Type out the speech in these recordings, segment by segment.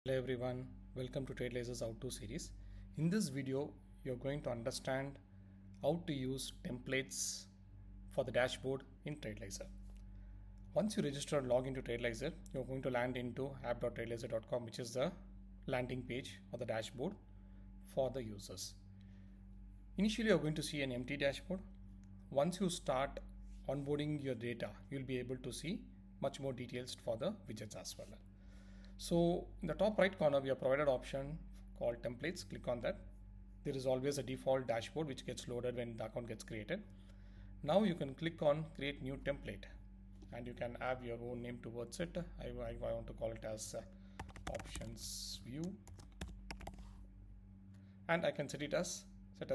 Hello everyone, welcome to TradeLyser's How To series. In this video, you're going to understand how to use templates for the dashboard in TradeLyser. Once you register and log into TradeLyser, you're going to land into app.tradelyser.com, which is the landing page or the dashboard for the users. Initially, you're going to see an empty dashboard. Once you start onboarding your data, you'll be able to see much more details for the widgets as well. So in the top right corner, we have provided option called templates. Click on that. There is always a default dashboard which gets loaded when the account gets created. Now you can click on create new template and you can have your own name towards it. I want to call it as options view, and I can set as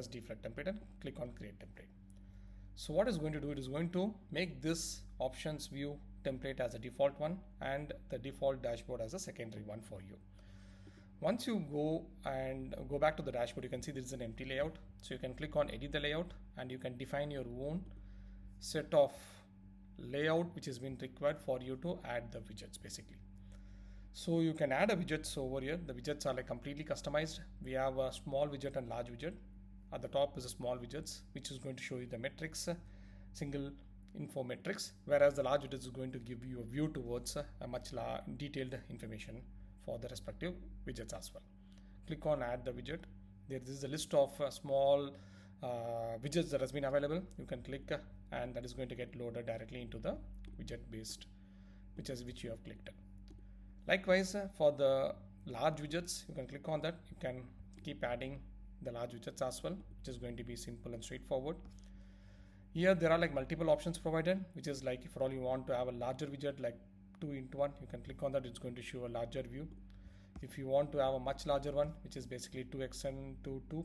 default template and click on create template. So what it's going to do, it is going to make this options view template as a default one and the default dashboard as a secondary one for you. Once you go back to the dashboard, you can see there is an empty layout. So you can click on edit the layout and you can define your own set of layout which has been required for you to add the widgets basically. So you can add a widgets over here. The widgets are like completely customized. We have a small widget and large widget. At the top is a small widgets which is going to show you the metrics, single info metrics, whereas the large widget is going to give you a view towards a much detailed information for the respective widgets as well. Click on add the widget. There is a list of small widgets that has been available. You can click and that is going to get loaded directly into the widget based which you have clicked. Likewise, for the large widgets, you can click on that. You can keep adding the large widgets as well, which is going to be simple and straightforward. Here there are like multiple options provided, which is like if all you want to have a larger widget like 2-in-1, you can click on that. It's going to show a larger view. If you want to have a much larger one, which is basically 2x2,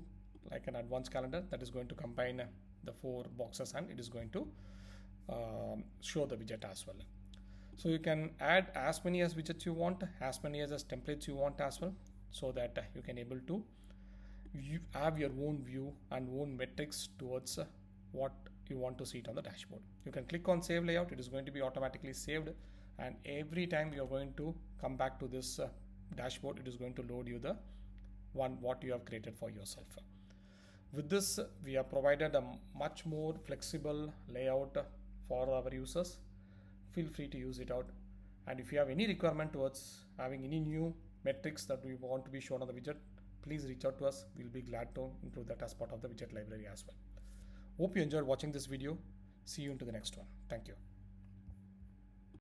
like an advanced calendar, that is going to combine the 4 boxes and it is going to show the widget as well. So you can add as many as widgets you want, as many as templates you want as well, so that you can able to have your own view and own metrics towards what you want to see it on the dashboard. You can click on save layout. It is going to be automatically saved, and every time you are going to come back to this dashboard, it is going to load you the one what you have created for yourself. With this, we have provided a much more flexible layout for our users. Feel free to use it out, and if you have any requirement towards having any new metrics that we want to be shown on the widget, please reach out to us. We'll be glad to include that as part of the widget library as well. Hope you enjoyed watching this video. See you into the next one. Thank you.